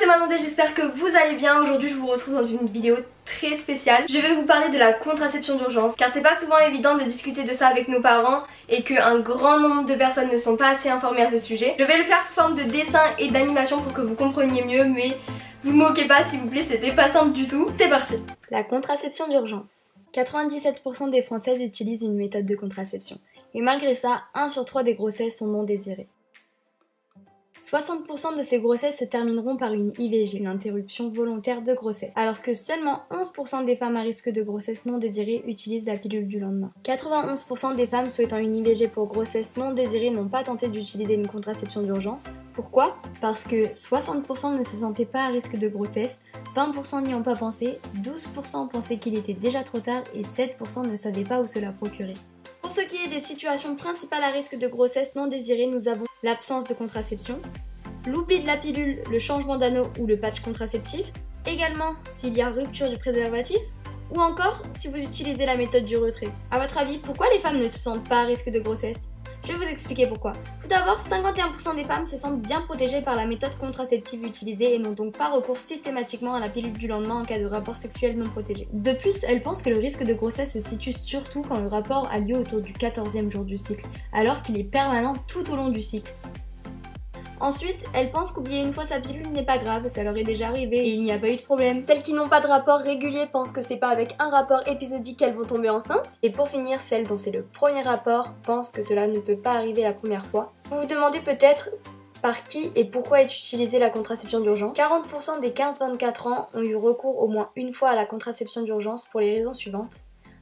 Manon, j'espère que vous allez bien. Aujourd'hui je vous retrouve dans une vidéo très spéciale. Je vais vous parler de la contraception d'urgence car c'est pas souvent évident de discuter de ça avec nos parents et qu'un grand nombre de personnes ne sont pas assez informées à ce sujet. Je vais le faire sous forme de dessin et d'animation pour que vous compreniez mieux, mais vous moquez pas s'il vous plaît, c'était pas simple du tout. C'est parti. La contraception d'urgence. 97% des Françaises utilisent une méthode de contraception et malgré ça, 1 sur 3 des grossesses sont non désirées. 60% de ces grossesses se termineront par une IVG, une interruption volontaire de grossesse, alors que seulement 11% des femmes à risque de grossesse non désirée utilisent la pilule du lendemain. 91% des femmes souhaitant une IVG pour grossesse non désirée n'ont pas tenté d'utiliser une contraception d'urgence. Pourquoi? Parce que 60% ne se sentaient pas à risque de grossesse, 20% n'y ont pas pensé, 12% pensaient qu'il était déjà trop tard et 7% ne savaient pas où se la procurer. Pour ce qui est des situations principales à risque de grossesse non désirée, nous avons l'absence de contraception, l'oubli de la pilule, le changement d'anneau ou le patch contraceptif, également s'il y a rupture du préservatif, ou encore si vous utilisez la méthode du retrait. A votre avis, pourquoi les femmes ne se sentent pas à risque de grossesse? Je vais vous expliquer pourquoi. Tout d'abord, 51% des femmes se sentent bien protégées par la méthode contraceptive utilisée et n'ont donc pas recours systématiquement à la pilule du lendemain en cas de rapport sexuel non protégé. De plus, elles pensent que le risque de grossesse se situe surtout quand le rapport a lieu autour du 14e jour du cycle, alors qu'il est permanent tout au long du cycle. Ensuite, elles pensent qu'oublier une fois sa pilule n'est pas grave, ça leur est déjà arrivé et il n'y a pas eu de problème. Celles qui n'ont pas de rapport régulier pensent que c'est pas avec un rapport épisodique qu'elles vont tomber enceintes. Et pour finir, celles dont c'est le premier rapport pensent que cela ne peut pas arriver la première fois. Vous vous demandez peut-être par qui et pourquoi est utilisée la contraception d'urgence. 40% des 15-24 ans ont eu recours au moins une fois à la contraception d'urgence pour les raisons suivantes.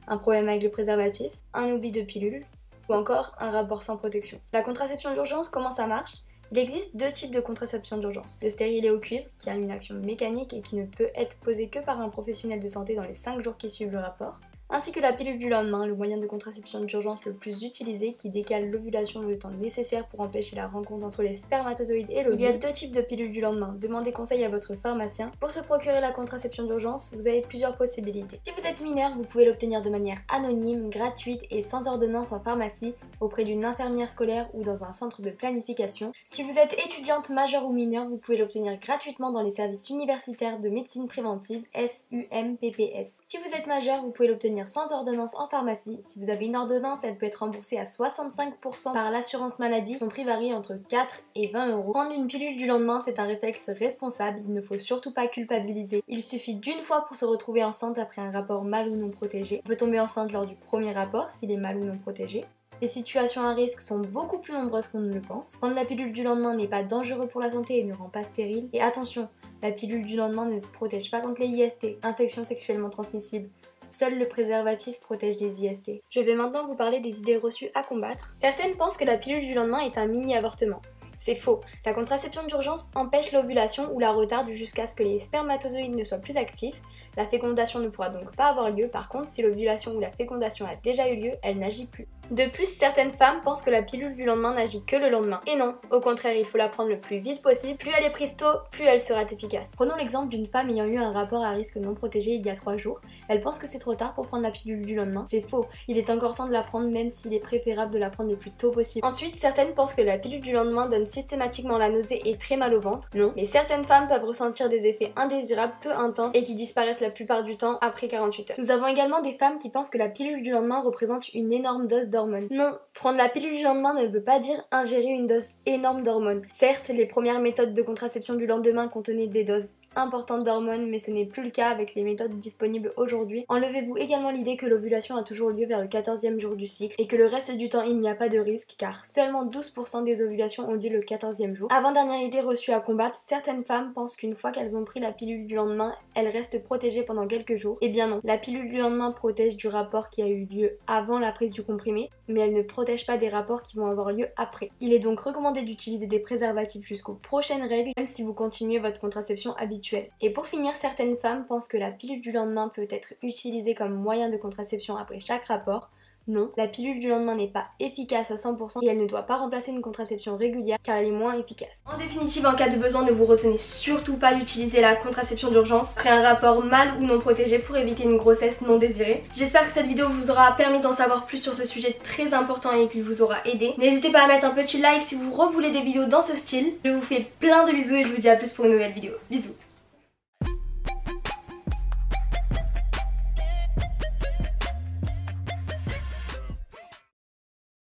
Un problème avec le préservatif, un oubli de pilule ou encore un rapport sans protection. La contraception d'urgence, comment ça marche? Il existe 2 types de contraception d'urgence. Le stérilet au cuivre, qui a une action mécanique et qui ne peut être posé que par un professionnel de santé dans les 5 jours qui suivent le rapport, ainsi que la pilule du lendemain, le moyen de contraception d'urgence le plus utilisé qui décale l'ovulation le temps nécessaire pour empêcher la rencontre entre les spermatozoïdes et l'ovule. Il y a 2 types de pilules du lendemain. Demandez conseil à votre pharmacien. Pour se procurer la contraception d'urgence, vous avez plusieurs possibilités. Si vous êtes mineur, vous pouvez l'obtenir de manière anonyme, gratuite et sans ordonnance en pharmacie, auprès d'une infirmière scolaire ou dans un centre de planification. Si vous êtes étudiante majeure ou mineure, vous pouvez l'obtenir gratuitement dans les services universitaires de médecine préventive SUMPPS. Si vous êtes majeur, vous pouvez l'obtenir sans ordonnance en pharmacie. Si vous avez une ordonnance, elle peut être remboursée à 65% par l'assurance maladie. Son prix varie entre 4 et 20 euros. Prendre une pilule du lendemain, c'est un réflexe responsable. Il ne faut surtout pas culpabiliser. Il suffit d'une fois pour se retrouver enceinte après un rapport mal ou non protégé. On peut tomber enceinte lors du premier rapport s'il est mal ou non protégé. Les situations à risque sont beaucoup plus nombreuses qu'on ne le pense. Prendre la pilule du lendemain n'est pas dangereux pour la santé et ne rend pas stérile. Et attention, la pilule du lendemain ne protège pas contre les IST, infections sexuellement transmissibles. Seul le préservatif protège des IST. Je vais maintenant vous parler des idées reçues à combattre. Certaines pensent que la pilule du lendemain est un mini-avortement. C'est faux. La contraception d'urgence empêche l'ovulation ou la retarde jusqu'à ce que les spermatozoïdes ne soient plus actifs. La fécondation ne pourra donc pas avoir lieu. Par contre, si l'ovulation ou la fécondation a déjà eu lieu, elle n'agit plus. De plus, certaines femmes pensent que la pilule du lendemain n'agit que le lendemain. Et non, au contraire, il faut la prendre le plus vite possible. Plus elle est prise tôt, plus elle sera efficace. Prenons l'exemple d'une femme ayant eu un rapport à risque non protégé il y a 3 jours. Elle pense que c'est trop tard pour prendre la pilule du lendemain. C'est faux. Il est encore temps de la prendre même s'il est préférable de la prendre le plus tôt possible. Ensuite, certaines pensent que la pilule du lendemain donne systématiquement la nausée et très mal au ventre. Non. Mais certaines femmes peuvent ressentir des effets indésirables peu intenses et qui disparaissent la plupart du temps après 48 heures. Nous avons également des femmes qui pensent que la pilule du lendemain représente une énorme dose d'hormones. Non, prendre la pilule du lendemain ne veut pas dire ingérer une dose énorme d'hormones. Certes, les premières méthodes de contraception du lendemain contenaient des doses importante d'hormones, mais ce n'est plus le cas avec les méthodes disponibles aujourd'hui. Enlevez-vous également l'idée que l'ovulation a toujours lieu vers le 14e jour du cycle et que le reste du temps il n'y a pas de risque car seulement 12% des ovulations ont lieu le 14e jour. Avant-dernière idée reçue à combattre, certaines femmes pensent qu'une fois qu'elles ont pris la pilule du lendemain, elles restent protégées pendant quelques jours. Eh bien non, la pilule du lendemain protège du rapport qui a eu lieu avant la prise du comprimé, mais elle ne protège pas des rapports qui vont avoir lieu après. Il est donc recommandé d'utiliser des préservatifs jusqu'aux prochaines règles, même si vous continuez votre contraception habituelle. Et pour finir, certaines femmes pensent que la pilule du lendemain peut être utilisée comme moyen de contraception après chaque rapport. Non, la pilule du lendemain n'est pas efficace à 100% et elle ne doit pas remplacer une contraception régulière car elle est moins efficace. En définitive, en cas de besoin, ne vous retenez surtout pas d'utiliser la contraception d'urgence après un rapport mâle ou non protégé pour éviter une grossesse non désirée. J'espère que cette vidéo vous aura permis d'en savoir plus sur ce sujet très important et qu'il vous aura aidé. N'hésitez pas à mettre un petit like si vous revoulez des vidéos dans ce style. Je vous fais plein de bisous et je vous dis à plus pour une nouvelle vidéo. Bisous.